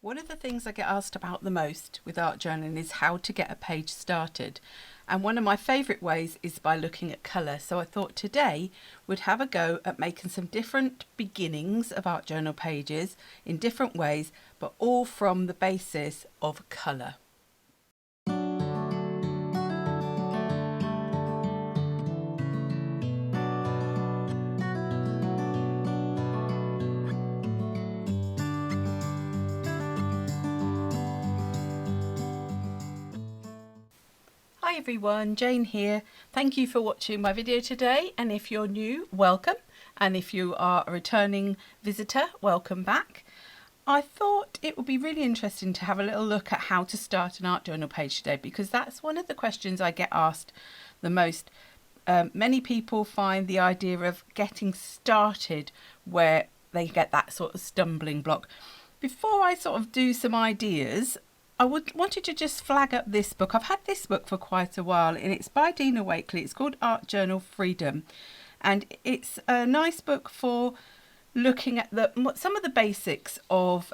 One of the things I get asked about the most with art journaling is how to get a page started. And one of my favourite ways is by looking at colour. So I thought today we'd have a go at making some different beginnings of art journal pages in different ways, but all from the basis of colour. Hi everyone, Jane here. Thank you for watching my video today, and if you're new, welcome, and if you are a returning visitor, welcome back. I thought it would be really interesting to have a little look at how to start an art journal page today, because that's one of the questions I get asked the most. Many people find the idea of getting started where they get that sort of stumbling block. Before I sort of do some ideas, I wanted to just flag up this book. I've had this book for quite a while, and it's by Dina Wakley. It's called Art Journal Freedom, and it's a nice book for looking at some of the basics of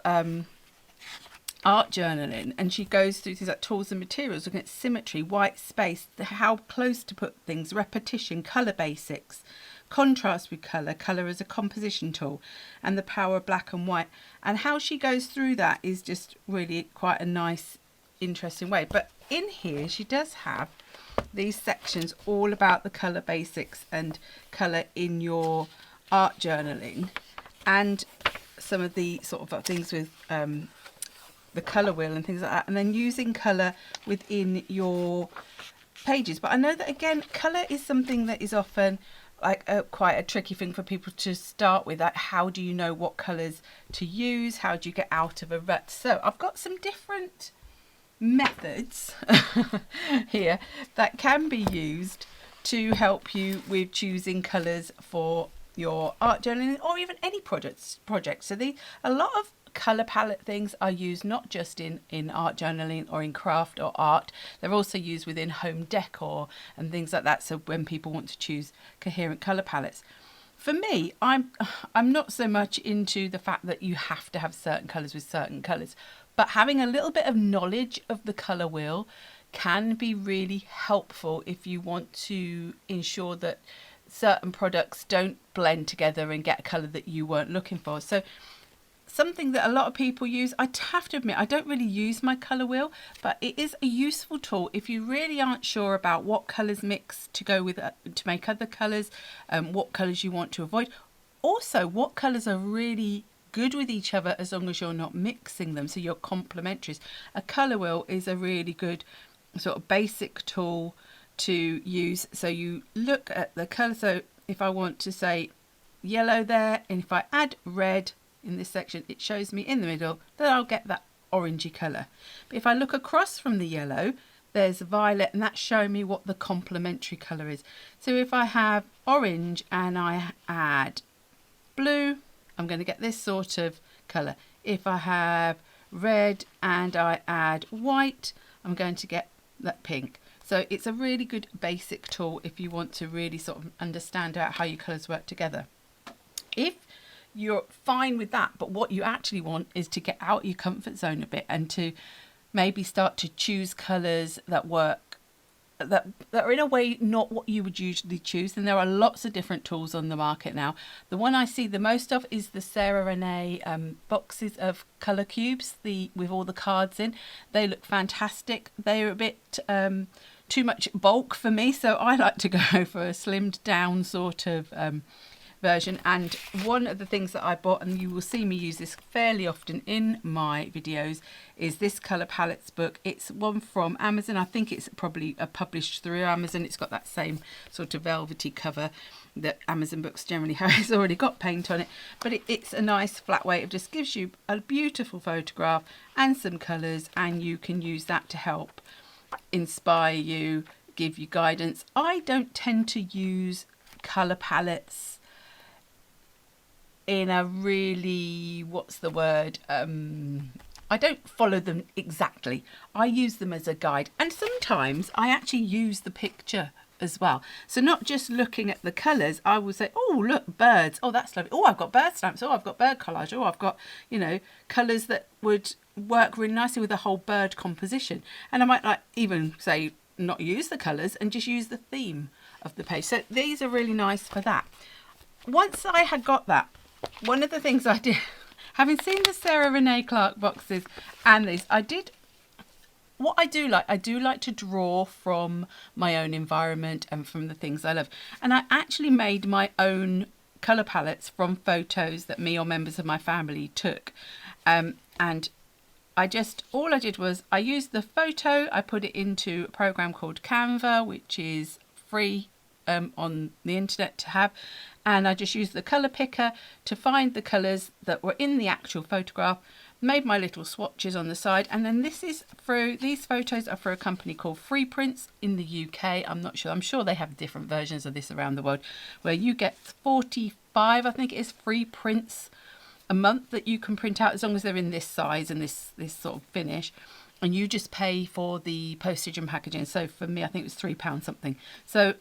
art journaling. And she goes through things like tools and materials, looking at symmetry, white space, how close to put things, repetition, colour basics, contrast with colour as a composition tool, and the power of black and white. And how she goes through that is just really quite a nice, interesting way. But in here she does have these sections all about the colour basics and colour in your art journaling, and some of the sort of things with the colour wheel and things like that, and then using colour within your pages. But I know that again, colour is something that is often like quite a tricky thing for people to start with. Like, how do you know what colours to use? How do you get out of a rut? So I've got some different methods here that can be used to help you with choosing colours for your art journaling or even any projects. So a lot of colour palette things are used not just in art journaling or in craft or art. They're also used within home decor and things like that, so when people want to choose coherent colour palettes. For me, I'm not so much into the fact that you have to have certain colours with certain colours, but having a little bit of knowledge of the colour wheel can be really helpful if you want to ensure that certain products don't blend together and get a colour that you weren't looking for. So something that a lot of people use, I have to admit, I don't really use my colour wheel, but it is a useful tool if you really aren't sure about what colours mix to go with to make other colours, what colours you want to avoid. Also, what colours are really good with each other as long as you're not mixing them, so you're complementaries. A colour wheel is a really good sort of basic tool to use. So you look at the colour. So if I want to say yellow there, and if I add red in this section, it shows me in the middle that I'll get that orangey colour. But if I look across from the yellow, there's violet, and that's showing me what the complementary colour is. So if I have orange and I add blue, I'm going to get this sort of colour. If I have red and I add white, I'm going to get that pink. So it's a really good basic tool if you want to really sort of understand how your colours work together. If you're fine with that, but what you actually want is to get out of your comfort zone a bit and to maybe start to choose colours that work, that are in a way not what you would usually choose. And there are lots of different tools on the market now. The one I see the most of is the Sarah Renee boxes of colour cubes, with all the cards in. They look fantastic. They're a bit too much bulk for me, so I like to go for a slimmed down sort of version. And one of the things that I bought, and you will see me use this fairly often in my videos, is this colour palettes book. It's one from Amazon. I think it's probably published through Amazon. It's got that same sort of velvety cover that Amazon books generally have. It's already got paint on it, but it's a nice flat weight. It just gives you a beautiful photograph and some colours, and you can use that to help inspire you, give you guidance. I don't tend to use colour palettes in a really, I don't follow them exactly. I use them as a guide, and sometimes I actually use the picture as well. So not just looking at the colours, I will say, oh, look, birds. Oh, that's lovely. Oh, I've got bird stamps. Oh, I've got bird collage. Oh, I've got, colours that would work really nicely with the whole bird composition. And I might like even say not use the colours and just use the theme of the page. So these are really nice for that. Once I had got that, one of the things I did, having seen the Sarah Renee Clark boxes and these, I do like to draw from my own environment and from the things I love. And I actually made my own colour palettes from photos that me or members of my family took. And all I did was I used the photo, I put it into a program called Canva, which is free on the internet to have, and I just used the colour picker to find the colours that were in the actual photograph, made my little swatches on the side, and then these photos are for a company called Freeprints in the UK. I'm sure they have different versions of this around the world, where you get 45, I think it is, free prints a month that you can print out as long as they're in this size and this sort of finish, and you just pay for the postage and packaging. So for me, I think it was £3 something. So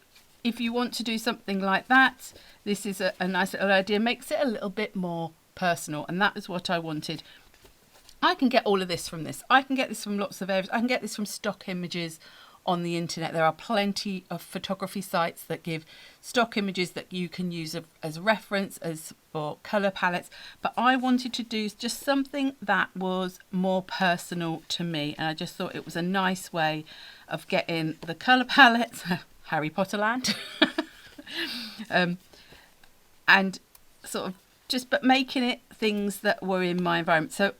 if you want to do something like that, this is a nice little idea. Makes it a little bit more personal, and that is what I wanted. I can get all of this from this. I can get this from lots of areas. I can get this from stock images on the internet. There are plenty of photography sites that give stock images that you can use as reference, as for colour palettes. But I wanted to do just something that was more personal to me, and I just thought it was a nice way of getting the colour palettes, Harry Potter land, and sort of but making it things that were in my environment. So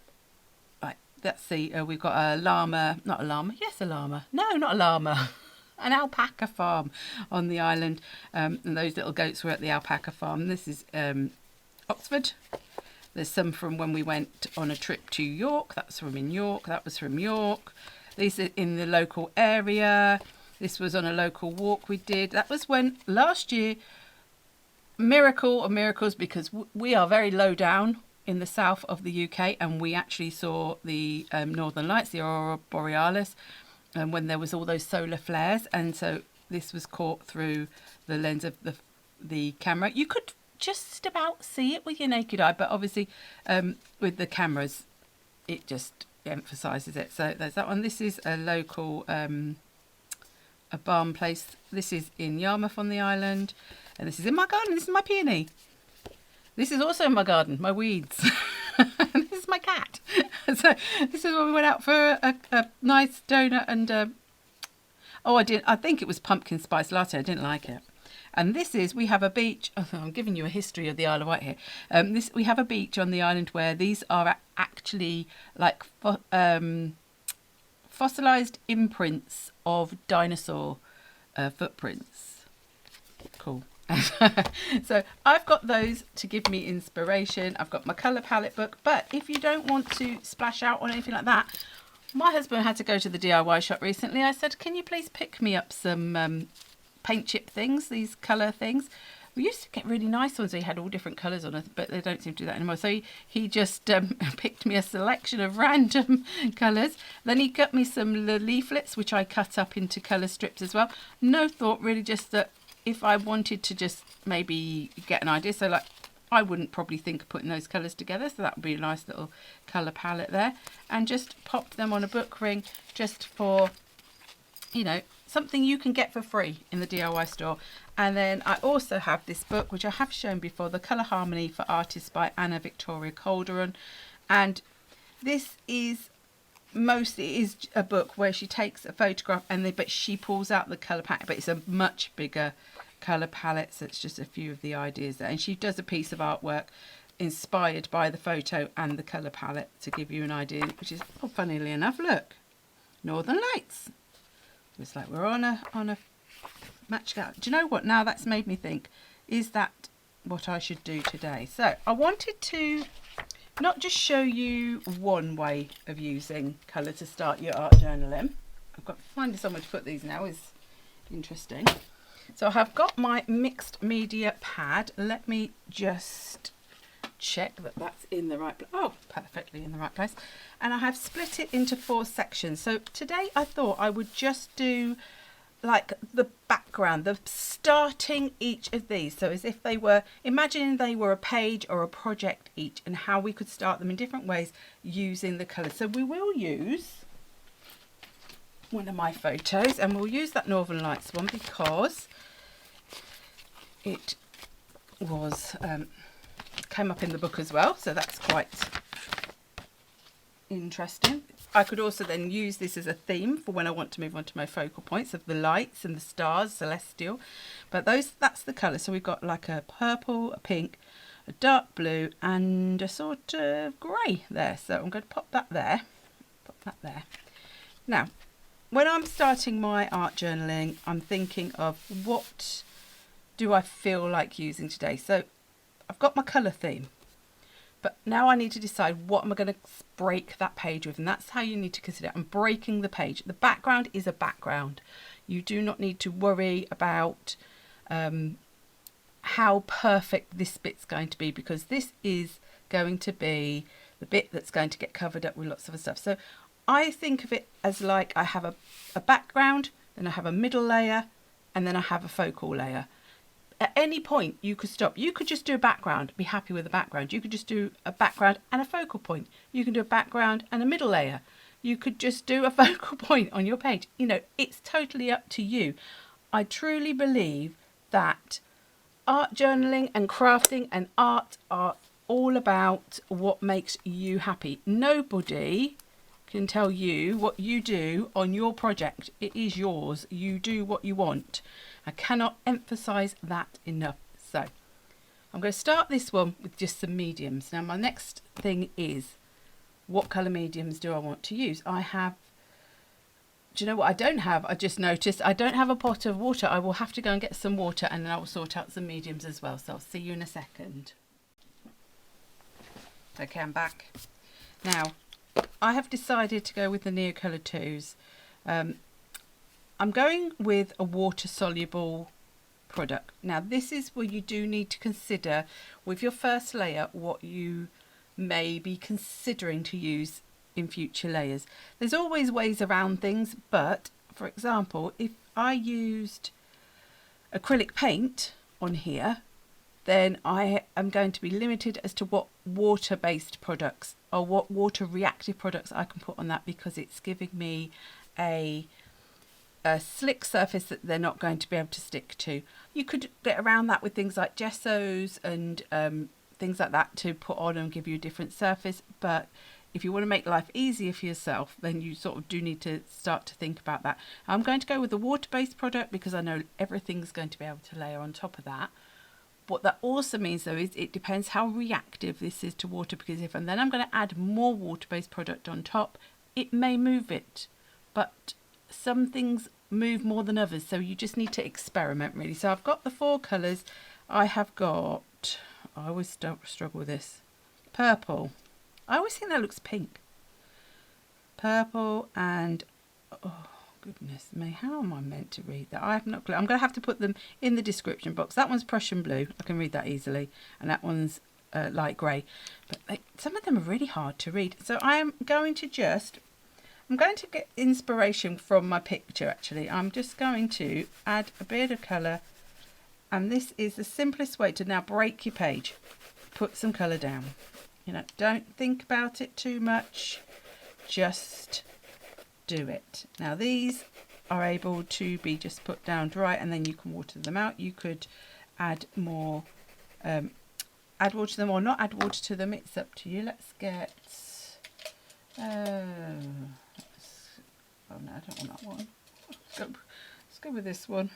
let's see, we've got a llama, not a llama, yes a llama, no not a llama, an alpaca farm on the island, and those little goats were at the alpaca farm. This is Oxford. There's some from when we went on a trip to York, that's from in York, that was from York. These are in the local area. This was on a local walk we did. That was when last year, miracle of miracles, because we are very low down in the south of the UK, and we actually saw the Northern Lights, the Aurora Borealis, when there was all those solar flares, and so this was caught through the lens of the camera. You could just about see it with your naked eye, but obviously with the cameras it just emphasises it. So there's that one. This is a local a balm place. This is in Yarmouth on the island, and this is in my garden. This is my peony. This is also in my garden, my weeds. This is my cat. So this is when we went out for a nice donut and I think it was pumpkin spice latte. I didn't like it. And this is, we have a beach. Oh, I'm giving you a history of the Isle of Wight here. We have a beach on the island where these are actually like fossilized imprints of dinosaur footprints. Cool. So I've got those to give me inspiration. I've got my colour palette book, but if you don't want to splash out on anything like that, my husband had to go to the DIY shop recently. I said, can you please pick me up some paint chip things, these colour things? We used to get really nice ones. They had all different colours on it, but they don't seem to do that anymore. So he just picked me a selection of random colours. Then he got me some leaflets, which I cut up into colour strips as well. No thought, really, just that if I wanted to just maybe get an idea, so like I wouldn't probably think of putting those colours together, so that would be a nice little colour palette there, and just pop them on a book ring just for, you know, something you can get for free in the DIY store. And then I also have this book, which I have shown before, The Colour Harmony for Artists by Anna Victoria Calderon, and this is a book where she takes a photograph but she pulls out the colour palette, but it's a much bigger colour palette, so it's just a few of the ideas there, and she does a piece of artwork inspired by the photo and the colour palette to give you an idea, which is, oh, funnily enough, look, Northern Lights. It's like we're on a match. Do you know what, now that's made me think, is that what I should do today? So I wanted to not just show you one way of using colour to start your art journal in. I've got to find somewhere to put these now, is interesting. So I have got my mixed media pad. Let me just check that that's in the right place. Oh, perfectly in the right place. And I have split it into 4 sections. So today I thought I would just do like the background, the starting each of these. So as if they were, imagining they were a page or a project each, and how we could start them in different ways using the colours. So we will use one of my photos, and we'll use that Northern Lights one because it was came up in the book as well, so that's quite interesting. I could also then use this as a theme for when I want to move on to my focal points of the lights and the stars, celestial. But that's the colour. So we've got like a purple, a pink, a dark blue, and a sort of grey there. So I'm going to pop that there. Pop that there. Now, when I'm starting my art journaling, I'm thinking of what do I feel like using today. So I've got my colour theme. But now I need to decide what am I going to break that page with, and that's how you need to consider it. I'm breaking the page. The background is a background. You do not need to worry about how perfect this bit's going to be, because this is going to be the bit that's going to get covered up with lots of other stuff. So I think of it as like I have a background, then I have a middle layer, and then I have a focal layer. At any point you could stop. You could just do a background, be happy with the background. You could just do a background and a focal point. You can do a background and a middle layer. You could just do a focal point on your page. You know, it's totally up to you. I truly believe that art journaling and crafting and art are all about what makes you happy. Nobody can tell you what you do on your project. It is yours. You do what you want. I cannot emphasize that enough. So I'm going to start this one with just some mediums. Now my next thing is, what colour mediums do I want to use? I have, do you know what I don't have? I just noticed I don't have a pot of water. I will have to go and get some water, and then I will sort out some mediums as well. So I'll see you in a second. Okay, I'm back. Now, I have decided to go with the Neocolor 2s. I'm going with a water-soluble product. Now, this is where you do need to consider with your first layer what you may be considering to use in future layers. There's always ways around things, but for example, if I used acrylic paint on here, then I am going to be limited as to what water-based products or what water-reactive products I can put on that, because it's giving me a slick surface that they're not going to be able to stick to. You could get around that with things like gessos and things like that to put on and give you a different surface, but if you want to make life easier for yourself, then you sort of do need to start to think about that. I'm going to go with a water-based product because I know everything's going to be able to layer on top of that. What that also means though is it depends how reactive this is to water, because if and then I'm going to add more water-based product on top, it may move it, but some things move more than others, so you just need to experiment really. So I've got the 4 colours. I have got, I always struggle with this, purple. I always think that looks pink. Purple and, oh goodness me, how am I meant to read that? I have not clue. I'm going to have to put them in the description box. That one's Prussian blue, I can read that easily, and that one's light grey, but some of them are really hard to read. So I'm going to get inspiration from my picture actually. I'm just going to add a bit of colour, and this is the simplest way to now break your page. Put some colour down. You know, don't think about it too much, just do it. Now these are able to be just put down dry, and then you can water them out. You could add more, add water to them or not add water to them, it's up to you. Let's get, oh no, I don't want that one. Let's go with this one,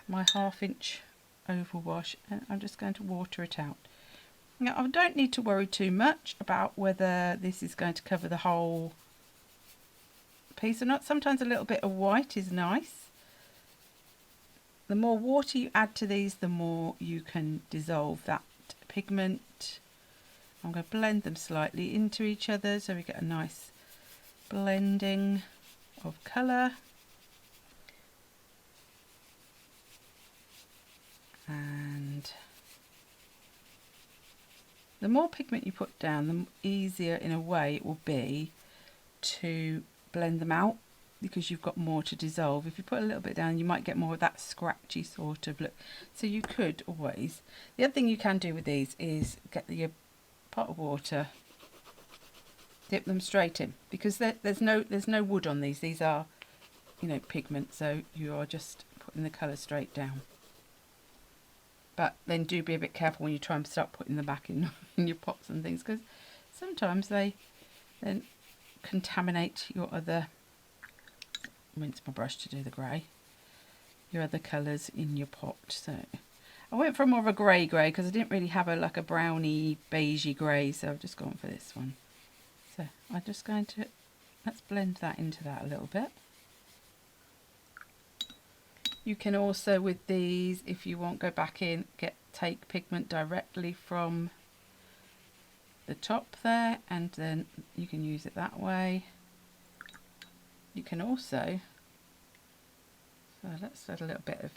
my 1/2 inch oval wash, and I'm just going to water it out. Now I don't need to worry too much about whether this is going to cover the whole piece or not. Sometimes a little bit of white is nice. The more water you add to these, the more you can dissolve that pigment. I'm going to blend them slightly into each other so we get a nice blending of colour. And the more pigment you put down, the easier in a way it will be to blend them out. because you've got more to dissolve. If you put a little bit down, you might get more of that scratchy sort of look. So you could always, the other thing you can do with these is get your pot of water, dip them straight in, because there's no wood on these. These are, you know, pigment, so you are just putting the colour straight down. But then do be a bit careful when you try and start putting them back in, in your pots and things, because sometimes they then contaminate your other, rinse my brush to do the grey, your other colours in your pot. So I went for more of a grey because I didn't really have like a browny beigey grey, so I've just gone for this one. So I'm just going to, let's blend that into that a little bit. You can also, with these, if you want, go back in, take pigment directly from the top there, and then you can use it that way. You can also, so let's add a little bit of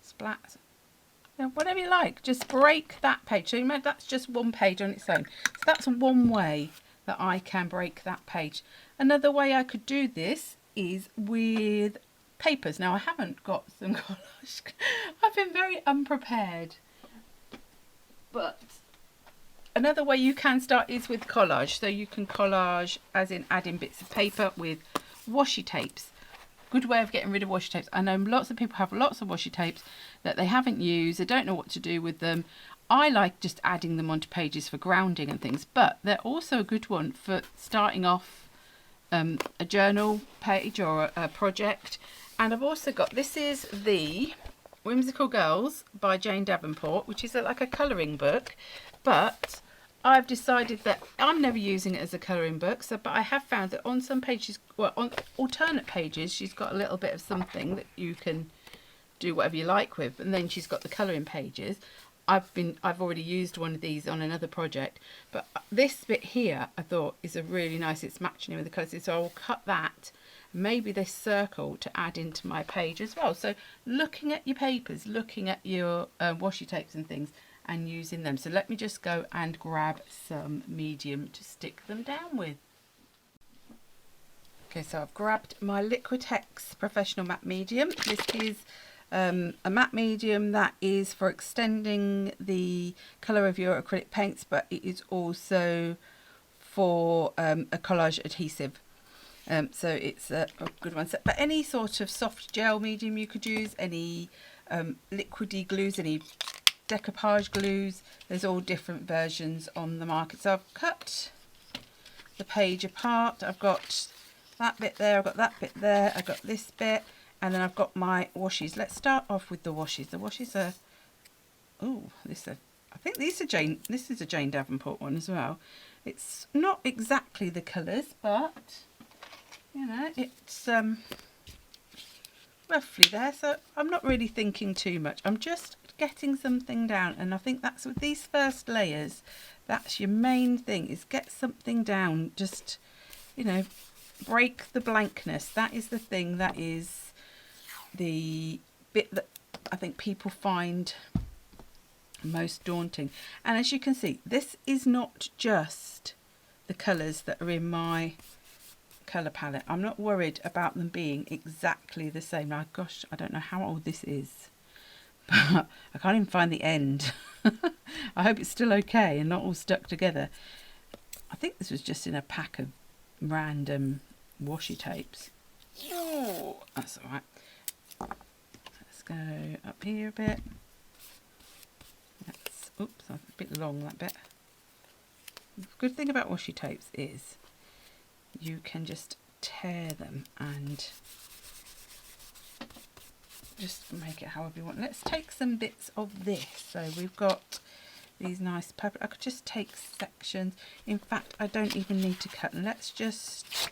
splat. Now, whatever you like, just break that page. So you know, that's just one page on its own. So that's one way that I can break that page. Another way I could do this is with papers. Now I haven't got some collage. I've been very unprepared. But another way you can start is with collage. So you can collage as in adding bits of paper with washi tapes. Good way of getting rid of washi tapes. I know lots of people have lots of washi tapes that they haven't used. They don't know what to do with them. I like just adding them onto pages for grounding and things, but they're also a good one for starting off a journal page or a project. And I've also got, this is the Whimsical Girls by Jane Davenport, which is like a colouring book, but I've decided that I'm never using it as a colouring book, so but I have found that on some pages, well, on alternate pages, she's got a little bit of something that you can do whatever you like with, and then she's got the colouring pages. I've already used one of these on another project, but this bit here I thought is a really nice, it's matching with the colours, so I will cut that, maybe this circle, to add into my page as well. So looking at your papers, looking at your washi tapes and things, and using them. So let me just go and grab some medium to stick them down with. Okay, so I've grabbed my Liquitex Professional Matte Medium. This is a matte medium that is for extending the colour of your acrylic paints, but it is also for a collage adhesive. So it's a good one. So, but any sort of soft gel medium you could use, any liquidy glues, any decoupage glues, there's all different versions on the market. So I've cut the page apart. I've got that bit there, I've got that bit there, I've got this bit, and then I've got my washes. Let's start off with the washes. The washes are, oh, I think this is a Jane Davenport one as well. It's not exactly the colours, but you know, it's roughly there, so I'm not really thinking too much. I'm just getting something down, and I think that's with these first layers, that's your main thing, is get something down. Just, you know, break the blankness. That is the thing, that is the bit that I think people find most daunting. And as you can see, this is not just the colours that are in my colour palette. I'm not worried about them being exactly the same. Now, gosh, I don't know how old this is, but I can't even find the end. I hope it's still okay and not all stuck together. I think this was just in a pack of random washi tapes. Oh, that's all right. Let's go up here a bit. That's, oops, that's a bit long, that bit. The good thing about washi tapes is you can just tear them and just make it however you want. Let's take some bits of this. So we've got these nice purple. I could just take sections. In fact, I don't even need to cut. Let's just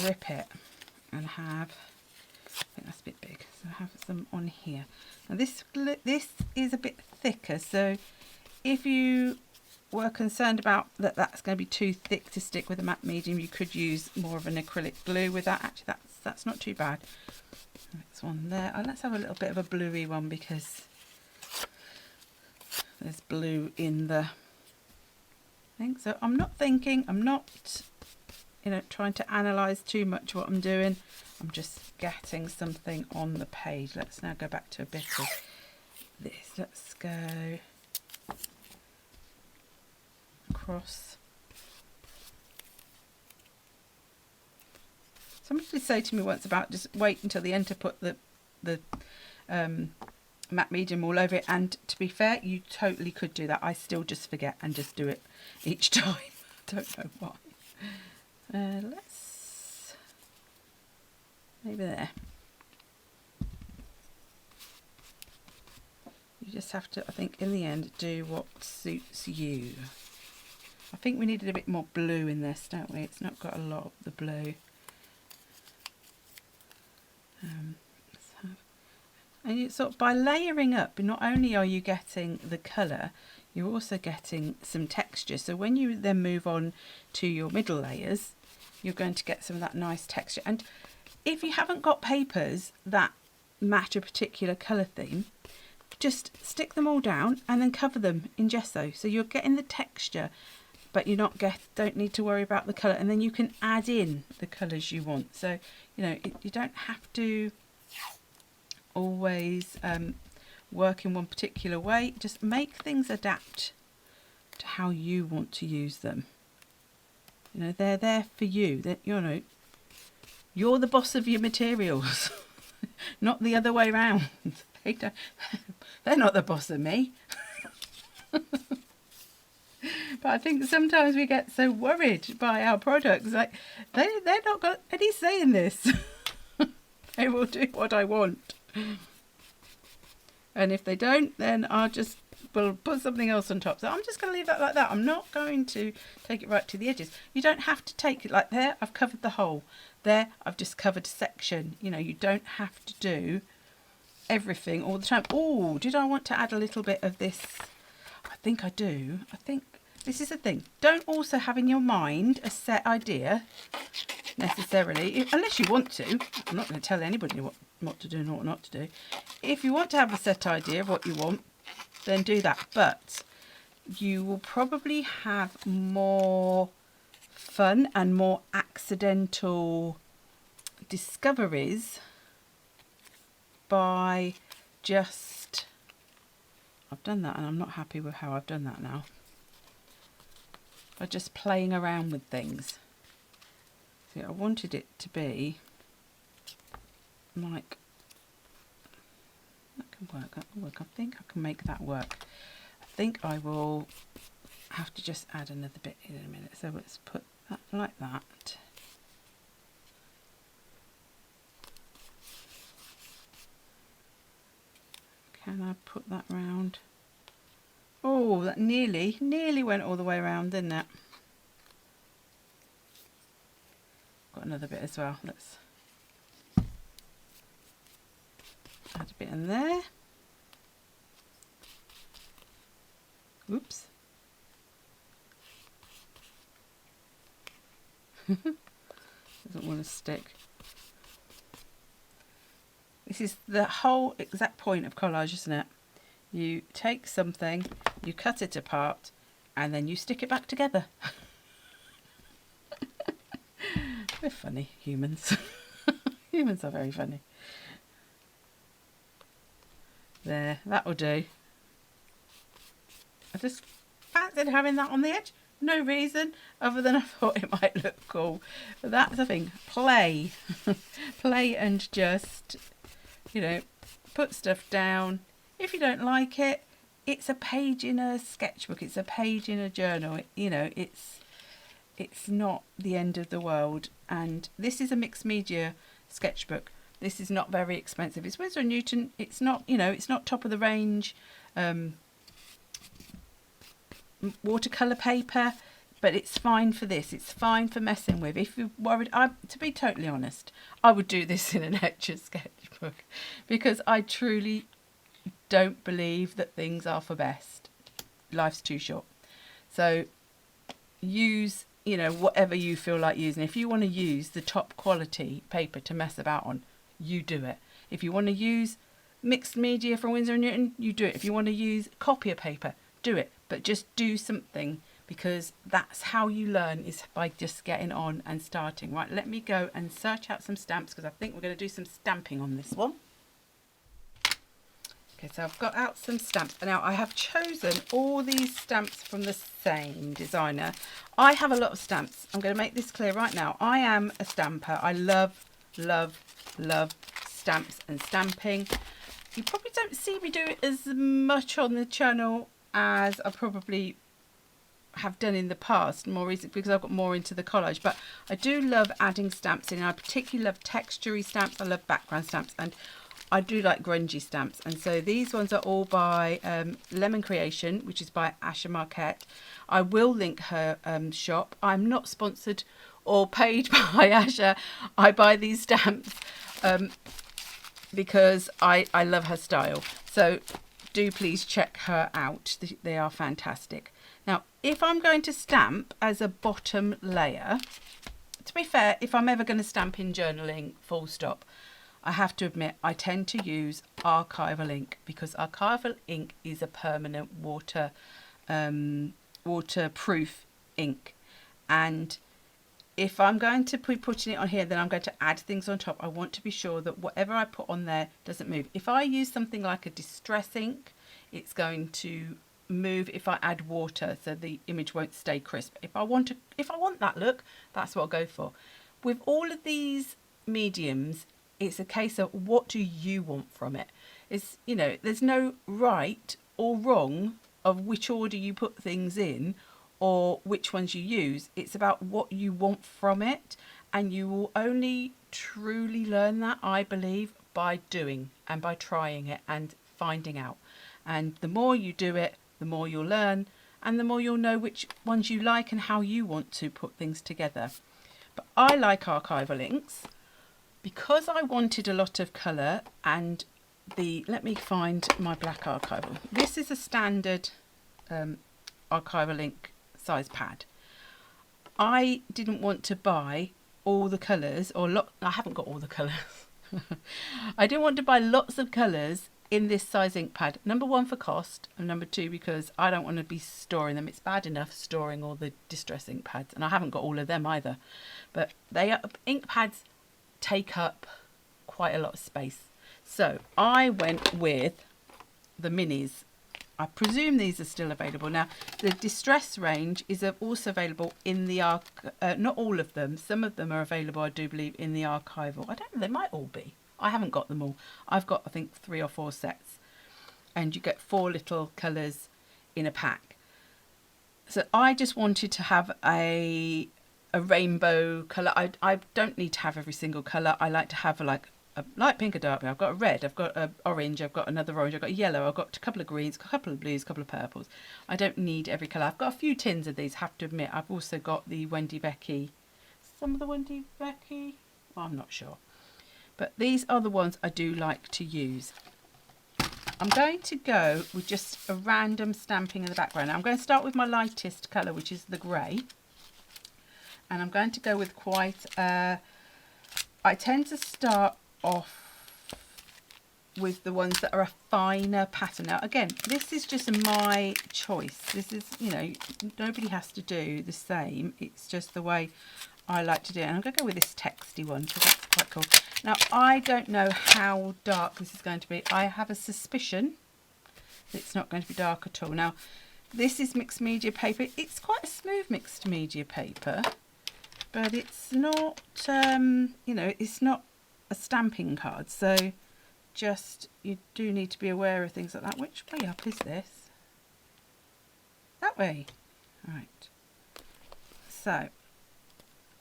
rip it and have, I think that's a bit big, so I have some on here. Now this is a bit thicker, so if you were concerned about that's going to be too thick to stick with a matte medium, you could use more of an acrylic glue with that. Actually, that's not too bad. Next one there. Oh, let's have a little bit of a bluey one, because there's blue in the thing. So I'm not you know, trying to analyse too much what I'm doing. I'm just getting something on the page. Let's now go back to a bit of this. Let's go across. Somebody did say to me once about just wait until the end to put the matte medium all over it, and to be fair, you totally could do that. I still just forget and just do it each time. Don't know why. Let's maybe there. You just have to, I think, in the end, do what suits you. I think we needed a bit more blue in this, don't we? It's not got a lot of the blue. And you sort of, by layering up, not only are you getting the colour, you're also getting some texture. So when you then move on to your middle layers, you're going to get some of that nice texture. And if you haven't got papers that match a particular colour theme, just stick them all down and then cover them in gesso. So you're getting the texture, but you're not don't need to worry about the colour. And then you can add in the colours you want. So, you know, you don't have to always work in one particular way. Just make things adapt to how you want to use them. You know, they're there for you. That, you know, you're the boss of your materials, not the other way around. They're not the boss of me. But I think sometimes we get so worried by our products, like they're not got any say in this. They will do what I want. And if they don't, then I'll just will put something else on top. So I'm just going to leave that like that. I'm not going to take it right to the edges. You don't have to take it like there. I've covered the whole. There, I've just covered a section. You know, you don't have to do everything all the time. Oh, did I want to add a little bit of this? I think I do. I think this is the thing. Don't also have in your mind a set idea necessarily, unless you want to. I'm not going to tell anybody what to do and what not to do. If you want to have a set idea of what you want, then do that. But you will probably have more fun and more accidental discoveries by just, I've done that and I'm not happy with how I've done that now, by just playing around with things. See, I wanted it to be like, that can work, that can work. I think I can make that work. I think I will have to just add another bit in a minute. So let's put that like that. Can I put that round? Oh, that nearly went all the way around, didn't it? Got another bit as well. Let's add a bit in there. Oops. Doesn't want to stick. This is the whole exact point of collage, isn't it? You take something, you cut it apart, and then you stick it back together. We're funny, humans. Humans are very funny. There, that'll do. I just fancied having that on the edge. No reason other than I thought it might look cool. But that's the thing. Play. Play and just, you know, put stuff down. If you don't like it, it's a page in a sketchbook. It's a page in a journal. You know, it's not the end of the world. And this is a mixed media sketchbook. This is not very expensive. It's Winsor & Newton. It's not, you know, it's not top of the range watercolour paper, but it's fine for this. It's fine for messing with. If you're worried, to be totally honest, I would do this in an etch sketchbook because I truly don't believe that things are for best. Life's too short. So use, you know, whatever you feel like using. If you want to use the top quality paper to mess about on, you do it. If you want to use mixed media from Winsor & Newton, you do it. If you want to use copier paper, do it. But just do something because that's how you learn, is by just getting on and starting. Right, let me go and search out some stamps, because I think we're going to do some stamping on this one. Okay, so I've got out some stamps. Now I have chosen all these stamps from the same designer. I have a lot of stamps. I'm going to make this clear right now. I am a stamper. I love, love, love stamps and stamping. You probably don't see me do it as much on the channel as I probably have done in the past, more recently, because I've got more into the collage. But I do love adding stamps in. I particularly love textury stamps. I love background stamps, and I do like grungy stamps. And so these ones are all by Lemon Creation, which is by Asha Marquette. I will link her shop. I'm not sponsored or paid by Asha. I buy these stamps because I love her style. So do please check her out. They are fantastic. Now, if I'm going to stamp as a bottom layer, to be fair, if I'm ever going to stamp in journaling, full stop, I have to admit I tend to use Archival ink, because Archival ink is a permanent waterproof ink. And if I'm going to be putting it on here, then I'm going to add things on top. I want to be sure that whatever I put on there doesn't move. If I use something like a distress ink, it's going to move if I add water, so the image won't stay crisp. If I want that look, that's what I'll go for. With all of these mediums, it's a case of what do you want from it. It's, you know, there's no right or wrong of which order you put things in or which ones you use. It's about what you want from it, and you will only truly learn that, I believe, by doing and by trying it and finding out. And the more you do it, the more you'll learn, and the more you'll know which ones you like and how you want to put things together. But I like Archival inks because I wanted a lot of colour, and let me find my black Archival. This is a standard Archival ink size pad. I didn't want to buy all the colours, I haven't got all the colours. I didn't want to buy lots of colours in this size ink pad. Number one, for cost, and number two, because I don't want to be storing them. It's bad enough storing all the distress ink pads, and I haven't got all of them either. But ink pads take up quite a lot of space. So I went with the minis. I presume these are still available. Now, the distress range is also available in the not all of them. Some of them are available, I do believe, in the Archival. I don't know, they might all be. I haven't got them all. I've got, I think, 3 or 4 sets, and you get 4 little colours in a pack. So I just wanted to have a rainbow colour. I don't need to have every single colour. I like to have like a light pink, a dark pink. I've got a red, I've got an orange, I've got another orange, I've got a yellow, I've got a couple of greens, a couple of blues, a couple of purples. I don't need every colour. I've got a few tins of these, have to admit. I've also got the Wendy Becky, some of the Wendy Becky, well, I'm not sure. But these are the ones I do like to use. I'm going to go with just a random stamping in the background. Now, I'm going to start with my lightest colour, which is the grey. And I'm going to go with quite, I tend to start off with the ones that are a finer pattern. Now, again, this is just my choice. This is, you know, nobody has to do the same. It's just the way I like to do it. And I'm going to go with this texty one because that's quite cool. Now, I don't know how dark this is going to be. I have a suspicion that it's not going to be dark at all. Now, this is mixed media paper. It's quite a smooth mixed media paper, but it's not, you know, it's not a stamping card. So just, you do need to be aware of things like that. Which way up is this? That way. Right. So,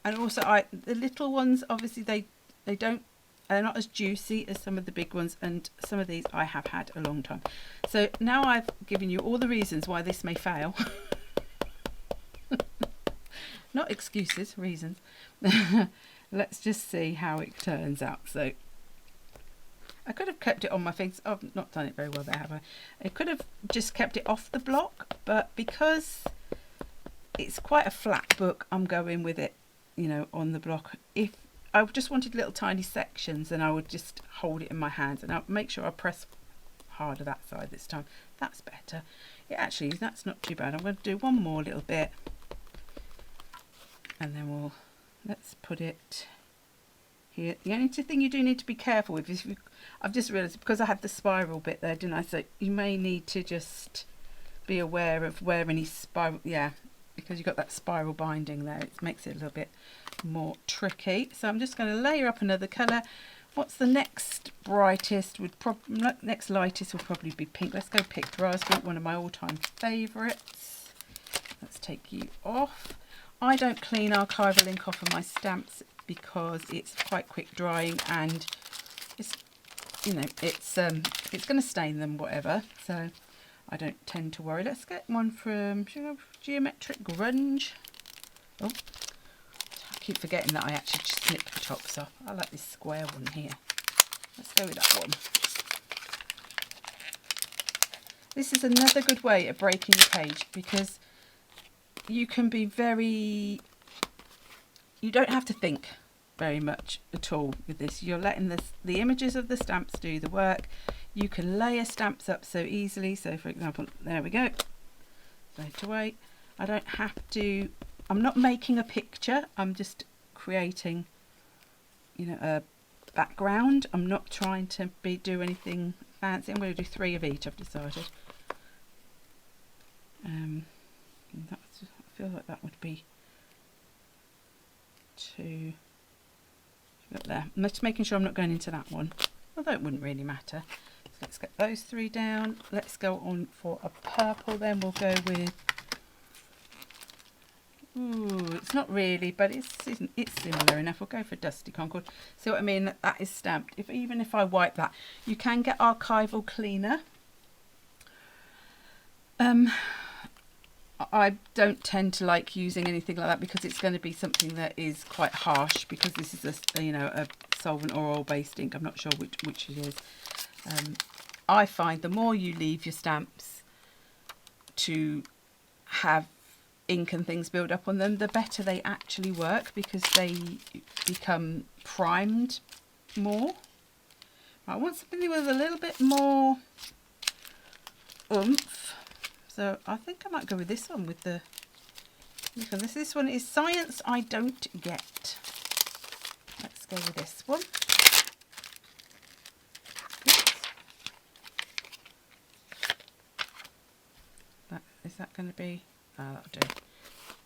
and also the little ones, obviously they're not as juicy as some of the big ones, and some of these I have had a long time. So now I've given you all the reasons why this may fail. Not excuses, reasons. Let's just see how it turns out. So I could have kept it on my fingers. I've not done it very well there, have I? I could have just kept it off the block, but because it's quite a flat book, I'm going with it, you know, on the block. If I just wanted little tiny sections, then I would just hold it in my hands, and I'll make sure I press harder that side this time. That's better. actually, that's not too bad. I'm going to do one more little bit, and then let's put it here. The only thing you do need to be careful with is I've just realised, because I had the spiral bit there, didn't I? So you may need to just be aware of where any spiral, yeah, because you've got that spiral binding there. It makes it a little bit more tricky. So I'm just going to layer up another colour. What's the next brightest? Next lightest will probably be pink. Let's go picked raspberry, one of my all-time favourites. Let's take you off. I don't clean archival ink off of my stamps because it's quite quick drying, and it's, you know, it's going to stain them, whatever. So I don't tend to worry. Let's get one from Geometric Grunge. Oh, I keep forgetting that I actually snip the tops off. I like this square one here. Let's go with that one. This is another good way of breaking the page, because you can be you don't have to think very much at all with this. You're letting the images of the stamps do the work. You can layer stamps up so easily. So for example, there we go, straight away. I don't have to, I'm not making a picture, I'm just creating, you know, a background. I'm not trying to do anything fancy. I'm going to do 3 of each, I've decided. I feel like that would be 2 up there. I'm just making sure I'm not going into that one, although it wouldn't really matter. So let's get those 3 down. Let's go on for a purple then. We'll go with, ooh, it's not really, but it's similar enough. We'll go for Dusty Concord. See what I mean? That is stamped. Even if I wipe that, you can get archival cleaner. I don't tend to like using anything like that because it's going to be something that is quite harsh, because this is a, you know, a solvent or oil based ink. I'm not sure which it is. I find the more you leave your stamps to have ink and things build up on them, the better they actually work, because they become primed more. I want something with a little bit more oomph. So I think I might go with this one, with the, this one is Science I Don't Get. Let's go with this one. Is that going to be, that'll do.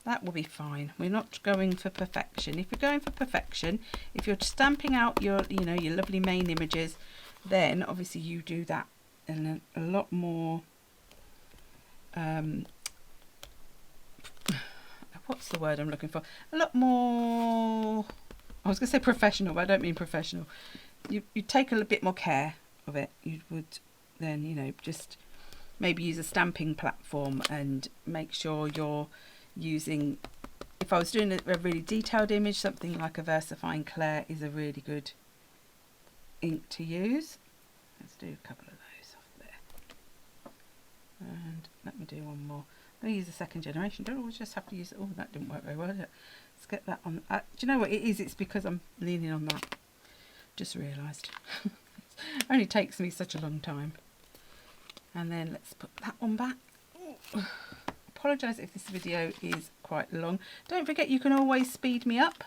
That will be fine. We're not going for perfection. If you're going for perfection, if you're stamping out your, you know, your lovely main images, then obviously you do that in a lot more, what's the word I'm looking for? A lot more, I was going to say professional, but I don't mean professional. You take a little bit more care of it. You would then, you know, just maybe use a stamping platform and make sure you're using, if I was doing a really detailed image, something like a VersaFine Clair is a really good ink to use. Let's do a couple of those off there. And let me do one more. I'm going to use a second generation. Don't always just have to use it. Oh, that didn't work very well, did it? Let's get that on. Do you know what it is? It's because I'm leaning on that. Just realised. It only takes me such a long time. And then let's put that one back. Apologise if this video is quite long. Don't forget, you can always speed me up.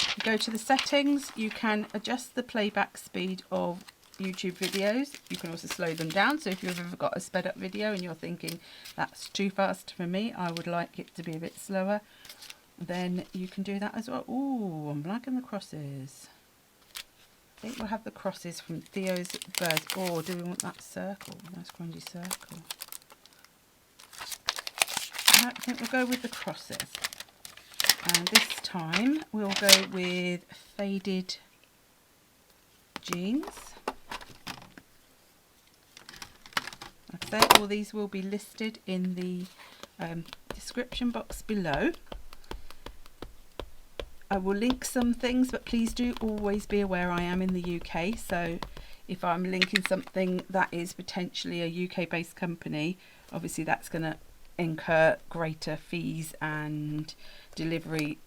You go to the settings, you can adjust the playback speed of YouTube videos. You can also slow them down. So if you've ever got a sped up video and you're thinking that's too fast for me, I would like it to be a bit slower, then you can do that as well. Ooh, I'm liking the crosses. I think we'll have the crosses from Theo's birds. Or do we want that circle? Nice grungy circle. I think we'll go with the crosses. And this time we'll go with faded jeans. Like I say, all these will be listed in the description box below. I will link some things, but please do always be aware I am in the UK, so if I'm linking something that is potentially a UK based company, obviously that's going to incur greater fees and delivery.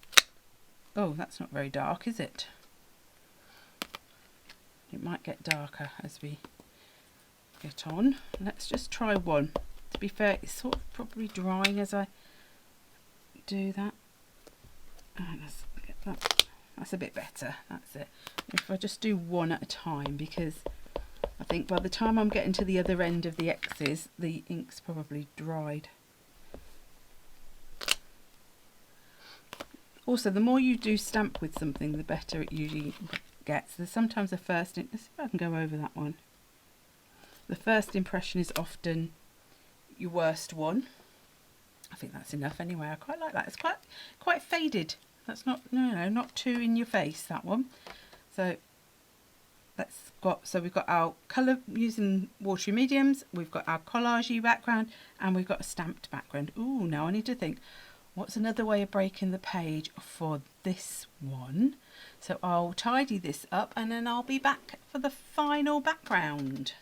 Oh, that's not very dark, is it? It might get darker as we get on. Let's just try one. To be fair, it's sort of probably drying as I do that. And let's get that. That's a bit better. That's it. If I just do one at a time, because I think by the time I'm getting to the other end of the X's, the ink's probably dried. Also, the more you do stamp with something, the better it usually gets. There's sometimes the first, let's see if I can go over that one. The first impression is often your worst one. I think that's enough anyway. I quite like that. It's quite faded. That's not, no, not too in your face, that one. So we've got our colour using watery mediums, we've got our collagey background, and we've got a stamped background. Ooh, now I need to think, what's another way of breaking the page for this one? So I'll tidy this up and then I'll be back for the final background.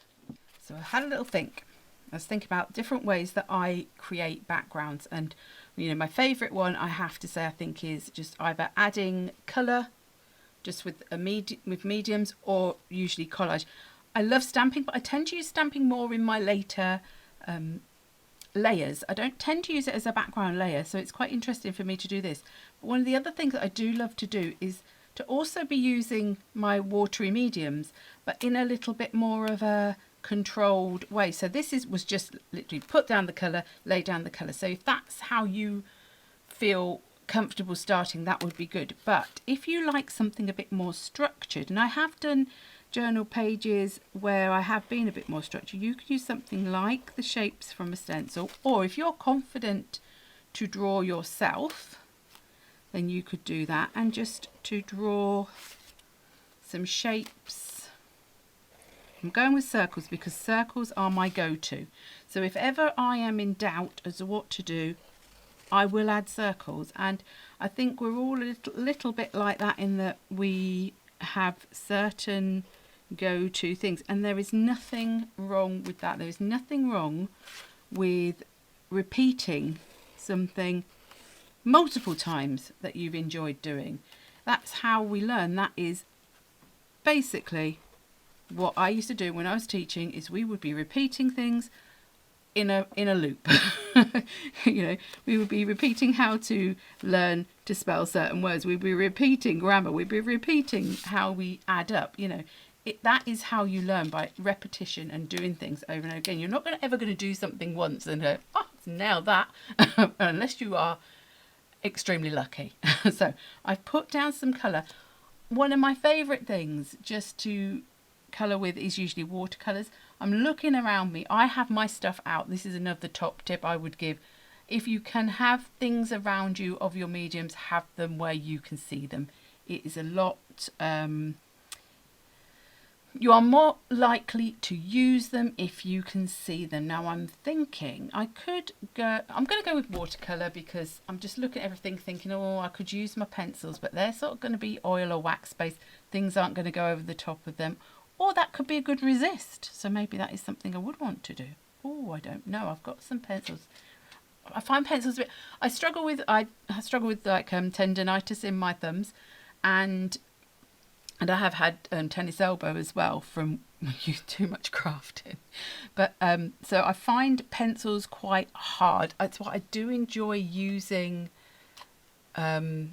So I had a little think. I was thinking about different ways that I create backgrounds, and you know, my favourite one, I have to say, I think is just either adding colour just with mediums, or usually collage. I love stamping, but I tend to use stamping more in my later layers. I don't tend to use it as a background layer, so it's quite interesting for me to do this. But one of the other things that I do love to do is to also be using my watery mediums, but in a little bit more of a controlled way. So this was just literally put down the colour, lay down the colour. So if that's how you feel comfortable starting, that would be good. But if you like something a bit more structured, and I have done journal pages where I have been a bit more structured, you could use something like the shapes from a stencil, or if you're confident to draw yourself, then you could do that, and just to draw some shapes. I'm going with circles because circles are my go-to. So if ever I am in doubt as to what to do, I will add circles. And I think we're all a little bit like that, in that we have certain go-to things, and there is nothing wrong with that. There is nothing wrong with repeating something multiple times that you've enjoyed doing. That's how we learn. That is basically what I used to do when I was teaching, is we would be repeating things in a loop. You know, we would be repeating how to learn to spell certain words. We'd be repeating grammar. We'd be repeating how we add up. You know, that is how you learn, by repetition and doing things over and over again. You're not ever going to do something once and go, oh, nail that, unless you are extremely lucky. So I've put down some colour. One of my favourite things just to colour with is usually watercolours. I'm looking around me. I have my stuff out. This is another top tip I would give. If you can have things around you of your mediums, have them where you can see them. It is a lot... you are more likely to use them if you can see them. Now I'm thinking I'm going to go with watercolour, because I'm just looking at everything thinking, oh, I could use my pencils, but they're sort of going to be oil or wax based. Things aren't going to go over the top of them. Or that could be a good resist. So maybe that is something I would want to do. Oh, I don't know. I've got some pencils. I find pencils a bit... I struggle with like tendinitis in my thumbs, and I have had tennis elbow as well from too much crafting. But so I find pencils quite hard. That's why I do enjoy using... oh,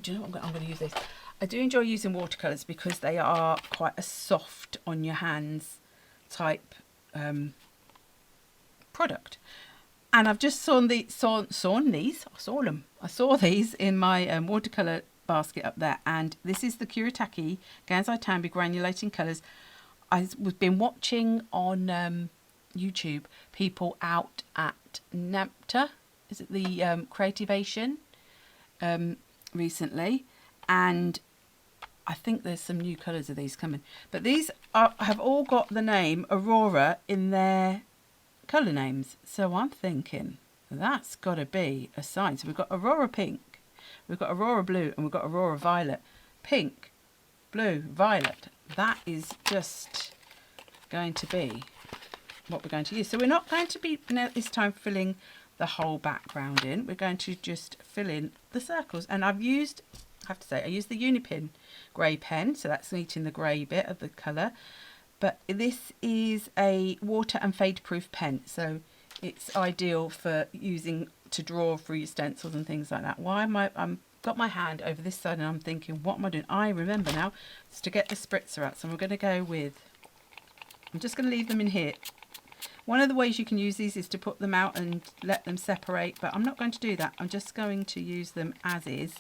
do you know what? I'm going to use this. I do enjoy using watercolours because they are quite a soft on your hands type product. And I've just saw these in my watercolour basket up there, and this is the Kuretake Gansai Tambi Granulating Colours. I've been watching on YouTube people out at NAMTA, is it the Creativation, recently, and I think there's some new colours of these coming, but these have all got the name Aurora in their colour names, so I'm thinking that's got to be a sign. So we've got Aurora Pink, we've got Aurora Blue, and we've got Aurora Violet. Pink, blue, violet, that is just going to be what we're going to use. So we're not going to be this time filling the whole background in, we're going to just fill in the circles. And I have to say I used the Unipin grey pen, so that's meeting the grey bit of the colour. but this is a water and fade proof pen, so it's ideal for using to draw through your stencils and things like that. Why am I'm got my hand over this side and I'm thinking, what am I doing? I remember now, it's to get the spritzer out. So we're going to go with, I'm just going to leave them in here. One of the ways you can use these is to put them out and let them separate, but I'm not going to do that. I'm just going to use them as is,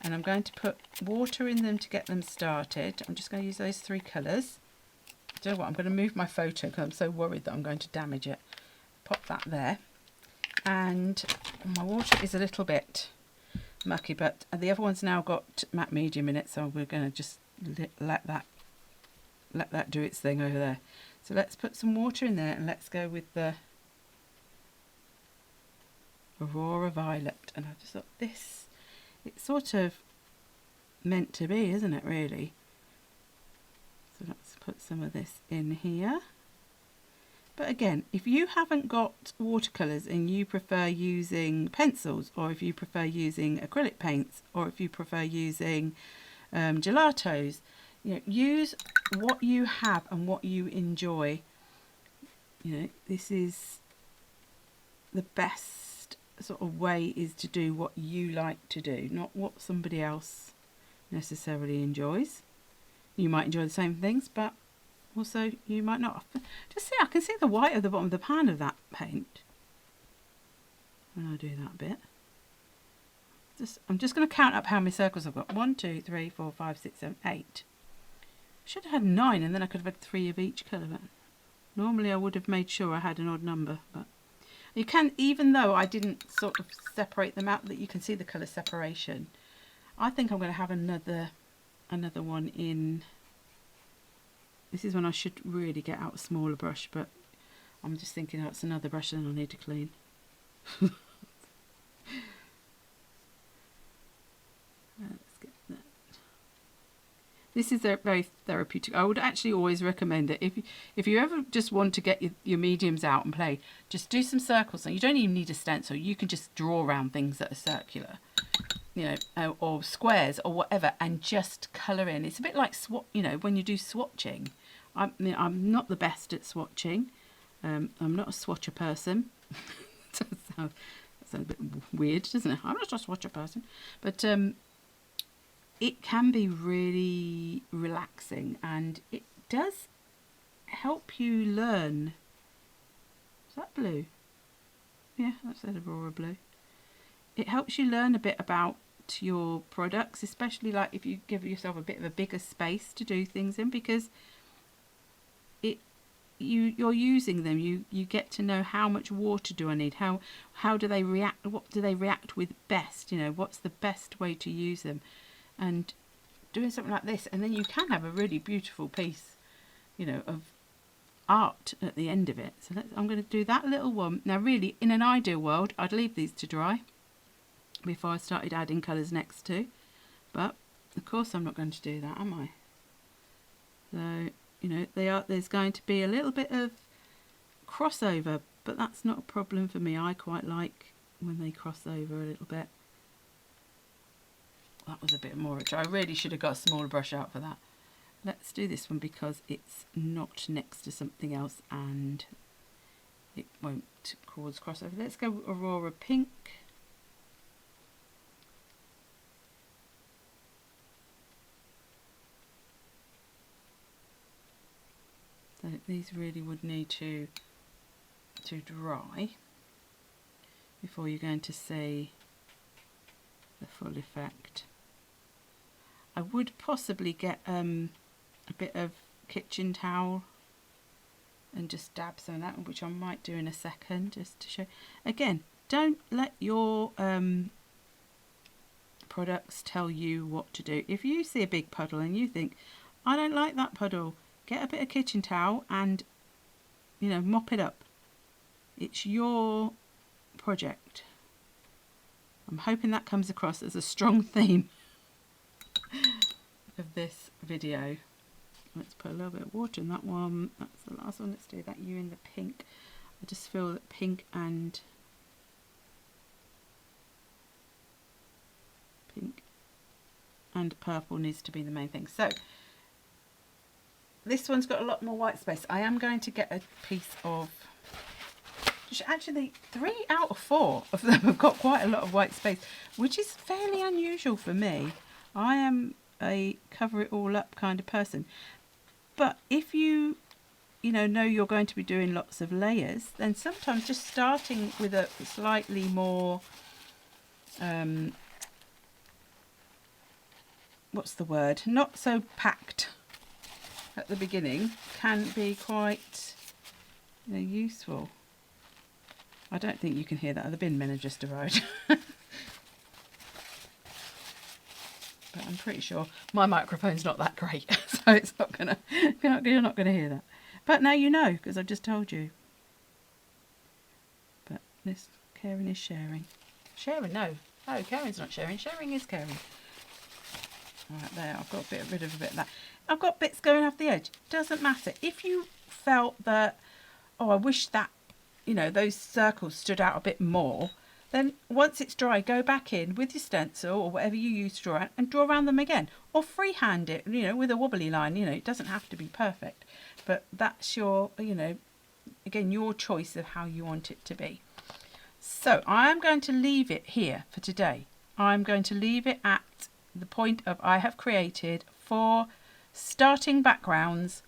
and I'm going to put water in them to get them started. I'm just going to use those 3 colours. Do you know what? I'm going to move my photo because I'm so worried that I'm going to damage it. Pop that there. And my water is a little bit mucky, but the other one's now got matte medium in it, so we're going to just let that do its thing over there. So let's put some water in there and let's go with the Aurora Violet. And I just thought this, it's sort of meant to be, isn't it, really? So let's put some of this in here. But again, if you haven't got watercolours and you prefer using pencils, or if you prefer using acrylic paints, or if you prefer using gelatos, you know, use what you have and what you enjoy. You know, this is the best sort of way, is to do what you like to do, not what somebody else necessarily enjoys. You might enjoy the same things, but also you might not. Just see, I can see the white at the bottom of the pan of that paint when I do that bit. I'm just going to count up how many circles I've got. 1, 2, 3, 4, 5, 6, 7, 8. Should have had 9, and then I could have had 3 of each colour. But normally I would have made sure I had an odd number. But you can, even though I didn't sort of separate them out, that you can see the colour separation. I think I'm going to have another one in. This is when I should really get out a smaller brush, but I'm just thinking that's another brush that I need to clean. Let's get that. This is very therapeutic. I would actually always recommend it. If you ever just want to get your mediums out and play, just do some circles. And you don't even need a stencil. You can just draw around things that are circular, you know, or squares or whatever, and just colour in. It's a bit like you know, when you do swatching. I'm not the best at swatching. I'm not a swatcher person. That sounds a bit weird, doesn't it? I'm not a swatcher person, but it can be really relaxing, and it does help you learn. Is that blue? Yeah, that's Aurora blue. It helps you learn a bit about your products, especially like if you give yourself a bit of a bigger space to do things in, because you're using them. You get to know how much water do I need, how do they react, what do they react with best, you know, what's the best way to use them, and doing something like this, and then you can have a really beautiful piece, you know, of art at the end of it. So I'm going to do that little one. Now really, in an ideal world, I'd leave these to dry before I started adding colours next to, but of course I'm not going to do that, am I? So, you know, there's going to be a little bit of crossover, but that's not a problem for me. I quite like when they cross over a little bit. That was a bit more. I really should have got a smaller brush out for that. Let's do this one because it's not next to something else and it won't cause crossover. Let's go with Aurora Pink. So these really would need to dry before you're going to see the full effect. I would possibly get a bit of kitchen towel and just dab some of that, which I might do in a second, just to show. Again, don't let your products tell you what to do. If you see a big puddle and you think, I don't like that puddle, get a bit of kitchen towel and, you know, mop it up. It's your project. I'm hoping that comes across as a strong theme of this video. Let's put a little bit of water in that one. That's the last one. Let's do that. You in the pink. I just feel that pink and purple needs to be the main thing. So this one's got a lot more white space. I am going to get a piece of, actually 3 out of 4 of them have got quite a lot of white space, which is fairly unusual for me. I am a cover it all up kind of person. But if you know you're going to be doing lots of layers, then sometimes just starting with a slightly more, what's the word? Not so packed at the beginning can be quite useful. I don't think you can hear that. The bin men have just arrived. But I'm pretty sure my microphone's not that great, so it's not gonna. You're not gonna hear that. But now you know, because I've just told you. But this caring is sharing. Sharing? No, caring's not sharing. Sharing is caring. All right, there. I've got rid of a bit of that. I've got bits going off the edge. Doesn't matter. If you felt that, oh, I wish that, those circles stood out a bit more, then once it's dry, go back in with your stencil or whatever you use to draw out and draw around them again. Or freehand it, with a wobbly line. It doesn't have to be perfect. But that's your, again, your choice of how you want it to be. So I'm going to leave it here for today. I'm going to leave it at the point of I have created 4 starting backgrounds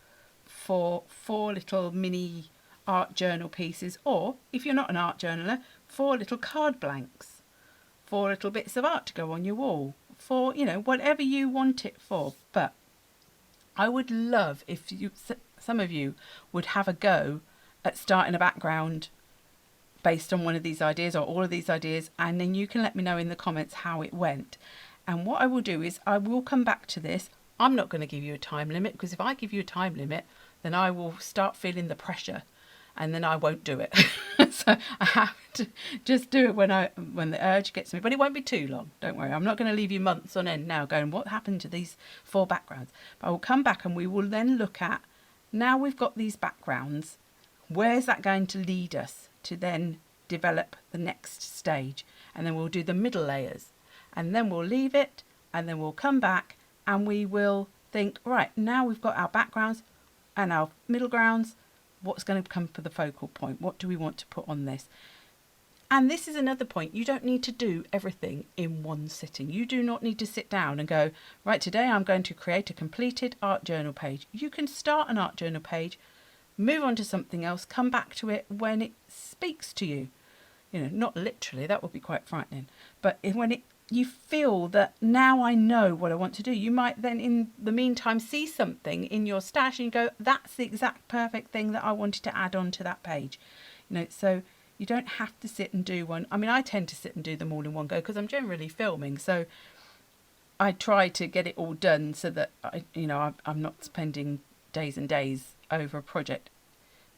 for 4 little mini art journal pieces, or if you're not an art journaler, 4 little card blanks, 4 little bits of art to go on your wall, for whatever you want it for. But I would love if some of you would have a go at starting a background based on one of these ideas or all of these ideas, and then you can let me know in the comments how it went. And what I will do is I will come back to this. I'm not going to give you a time limit, because if I give you a time limit, then I will start feeling the pressure and then I won't do it. So I have to just do it when the urge gets me. But it won't be too long, don't worry. I'm not going to leave you months on end now going, what happened to these 4 backgrounds? But I will come back and we will then look at, now we've got these backgrounds, where's that going to lead us to then develop the next stage? And then we'll do the middle layers. And then we'll leave it, and then we'll come back and we will think, right, now we've got our backgrounds and our middle grounds, what's going to come for the focal point? What do we want to put on this? And this is another point. You don't need to do everything in one sitting. You do not need to sit down and go, right, today I'm going to create a completed art journal page. You can start an art journal page, move on to something else, come back to it when it speaks to you. Not literally, that would be quite frightening. But when you feel that now I know what I want to do, you might then in the meantime see something in your stash and you go, that's the exact perfect thing that I wanted to add on to that page. So you don't have to sit and do one. I mean, I tend to sit and do them all in one go because I'm generally filming, so I try to get it all done so that I'm not spending days and days over a project.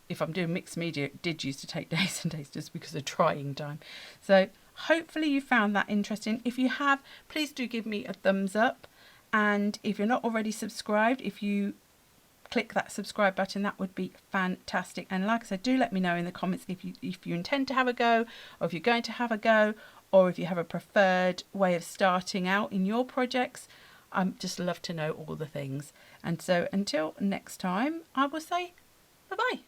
If I'm doing mixed media, it did used to take days and days just because of trying time. So hopefully you found that interesting. If you have, please do give me a thumbs up. And if you're not already subscribed, if you click that subscribe button, that would be fantastic. And like I said, do let me know in the comments if you intend to have a go, or if you're going to have a go, or if you have a preferred way of starting out in your projects. I'd just love to know all the things. And so until next time, I will say bye-bye.